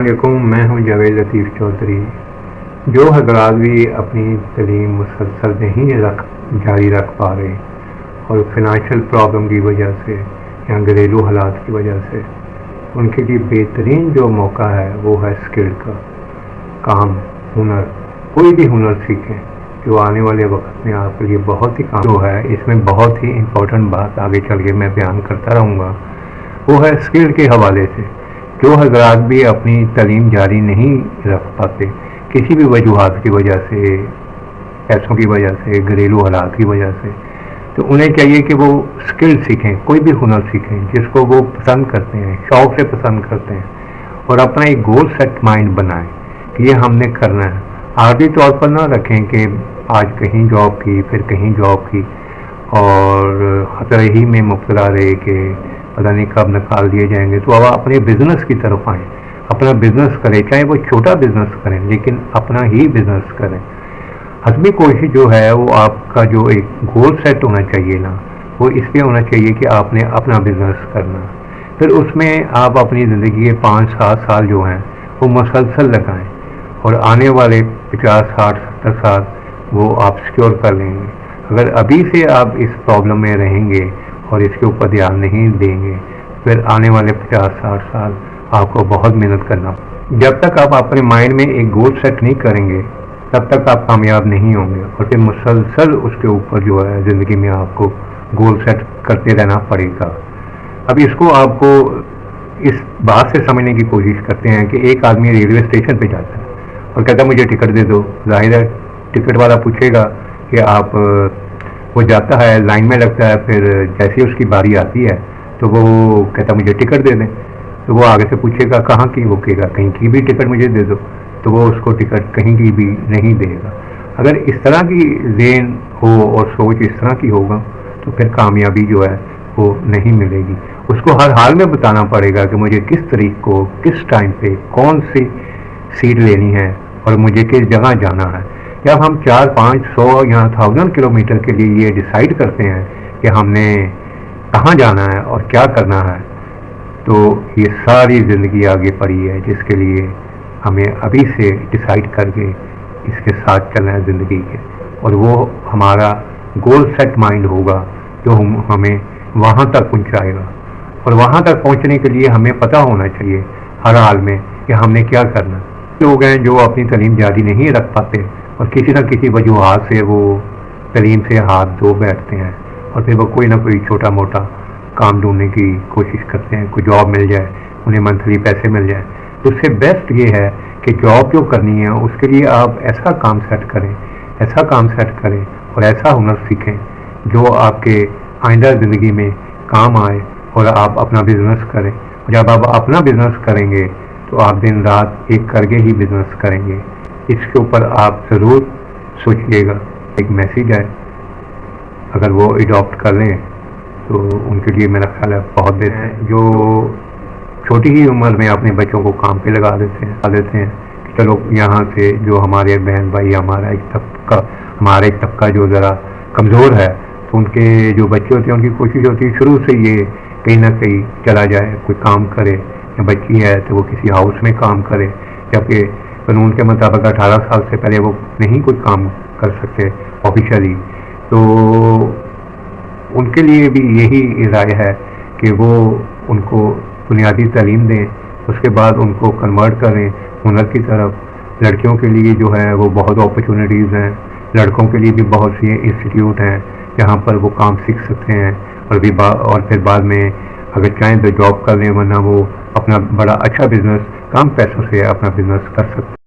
علیکم، میں ہوں جاوید لطیف چودھری۔ جو حضرات بھی اپنی تعلیم مسلسل نہیں جاری رکھ پا رہے اور فائنینشیل پرابلم کی وجہ سے یا گھریلو حالات کی وجہ سے، ان کے لیے بہترین جو موقع ہے وہ ہے اسکل کا کام، ہنر۔ کوئی بھی ہنر سیکھیں جو آنے والے وقت میں آپ کے لیے بہت ہی کام جو ہے۔ اس میں بہت ہی امپورٹنٹ بات آگے چل کے میں بیان کرتا رہوں گا، وہ ہے اسکل کے حوالے سے۔ جو حضرات بھی اپنی تعلیم جاری نہیں رکھ پاتے کسی بھی وجوہات کی وجہ سے، پیسوں کی وجہ سے، گھریلو حالات کی وجہ سے، تو انہیں چاہیے کہ وہ اسکل سیکھیں، کوئی بھی ہنر سیکھیں جس کو وہ پسند کرتے ہیں، شوق سے پسند کرتے ہیں، اور اپنا ایک گول سیٹ مائنڈ بنائیں کہ یہ ہم نے کرنا ہے۔ عارضی طور پر نہ رکھیں کہ آج کہیں جاب کی، پھر کہیں جاب کی، اور خطرے ہی میں مبتلا رہے کہ پتہ نہیں کب نکال دیے جائیں گے۔ تو اب اپنے بزنس کی طرف آئیں، اپنا بزنس کریں، چاہے وہ چھوٹا بزنس کریں لیکن اپنا ہی بزنس کریں۔ حتمی کوشش جو ہے وہ آپ کا جو ایک گول سیٹ ہونا چاہیے نا، وہ اس پہ ہونا چاہیے کہ آپ نے اپنا بزنس کرنا، پھر اس میں آپ اپنی زندگی کے 5-7 سال جو ہیں وہ مسلسل لگائیں، اور آنے والے 50, 60, 70 سال وہ آپ سیکیور کر لیں گے۔ اگر ابھی سے آپ اس پرابلم میں رہیں گے اور اس کے اوپر دھیان نہیں دیں گے، پھر آنے والے 50-60 سال آپ کو بہت محنت کرنا۔ جب تک آپ اپنے مائنڈ میں ایک گول سیٹ نہیں کریں گے تب تک آپ کامیاب نہیں ہوں گے، اور پھر مسلسل اس کے اوپر جو ہے زندگی میں آپ کو گول سیٹ کرتے رہنا پڑے گا۔ اب اس کو آپ کو اس بات سے سمجھنے کی کوشش کرتے ہیں کہ ایک آدمی ریلوے اسٹیشن پہ جاتا ہے اور کہتا ہے مجھے ٹکٹ دے دو۔ ظاہر ہے ٹکٹ والا پوچھے گا کہ آپ، وہ جاتا ہے لائن میں لگتا ہے، پھر جیسے اس کی باری آتی ہے تو وہ کہتا مجھے ٹکٹ دے دیں، تو وہ آگے سے پوچھے گا کہاں کی، وہ کہے گا کہیں کی بھی ٹکٹ مجھے دے دو، تو وہ اس کو ٹکٹ کہیں کی بھی نہیں دے گا۔ اگر اس طرح کی ذہن ہو اور سوچ اس طرح کی ہوگا تو پھر کامیابی جو ہے وہ نہیں ملے گی۔ اس کو ہر حال میں بتانا پڑے گا کہ مجھے کس طریق کو، کس ٹائم پہ کون سی سیٹ لینی ہے اور مجھے کس جگہ جانا ہے۔ جب ہم 400-500 یا 1000 کلومیٹر کے لیے یہ ڈیسائیڈ کرتے ہیں کہ ہم نے کہاں جانا ہے اور کیا کرنا ہے، تو یہ ساری زندگی آگے پڑی ہے جس کے لیے ہمیں ابھی سے ڈیسائیڈ کر کے اس کے ساتھ چلنا ہے زندگی کے، اور وہ ہمارا گول سیٹ مائنڈ ہوگا جو ہمیں وہاں تک پہنچائے گا۔ اور وہاں تک پہنچنے کے لیے ہمیں پتہ ہونا چاہیے ہر حال میں کہ ہم نے کیا کرنا۔ لوگ ہیں جو اپنی تعلیم جاری نہیں رکھ پاتے اور کسی نہ کسی وجوہات سے وہ تعلیم سے ہاتھ دھو بیٹھتے ہیں، اور پھر وہ کوئی نہ کوئی چھوٹا موٹا کام ڈھونڈنے کی کوشش کرتے ہیں، کوئی جاب مل جائے، انہیں منتھلی پیسے مل جائیں۔ تو اس سے بیسٹ یہ ہے کہ جاب جو کرنی ہے اس کے لیے آپ ایسا کام سیٹ کریں، ایسا کام سیٹ کریں اور ایسا ہنر سیکھیں جو آپ کے آئندہ زندگی میں کام آئے، اور آپ اپنا بزنس کریں۔ جب آپ اپنا بزنس کریں گے تو آپ دن رات ایک کر کے ہی بزنس کریں گے۔ اس کے اوپر آپ ضرور سوچئے گا۔ ایک میسیج ہے، اگر وہ اڈاپٹ کر لیں تو ان کے لیے میرا خیال ہے بہت بہتر ہے۔ جو چھوٹی ہی عمر میں اپنے بچوں کو کام پہ لگا دیتے ہیں کہ چلو یہاں سے، جو ہمارے بہن بھائی، ہمارا ایک طبقہ جو ذرا کمزور ہے، تو ان کے جو بچے ہوتے ہیں ان کی کوشش ہوتی ہے شروع سے یہ کہیں نہ کہیں چلا جائے، کوئی کام کرے، یا بچی ہے تو وہ کسی ہاؤس میں کام کرے، جبکہ قانون کے مطابق 18 سال سے پہلے وہ نہیں کوئی کام کر سکتے آفیشیلی۔ تو ان کے لیے بھی یہی رائے ہے کہ وہ ان کو بنیادی تعلیم دیں، اس کے بعد ان کو کنورٹ کریں ہنر کی طرف۔ لڑکیوں کے لیے جو ہے وہ بہت اپرچونیٹیز ہیں، لڑکوں کے لیے بھی بہت سی انسٹیٹیوٹ ہیں جہاں پر وہ کام سیکھ سکتے ہیں، اور پھر بعد میں اگر چاہیں تو جاب کر لیں، ورنہ وہ اپنا بڑا اچھا بزنس کم پیسوں سے اپنا بزنس کر سکتے ہیں۔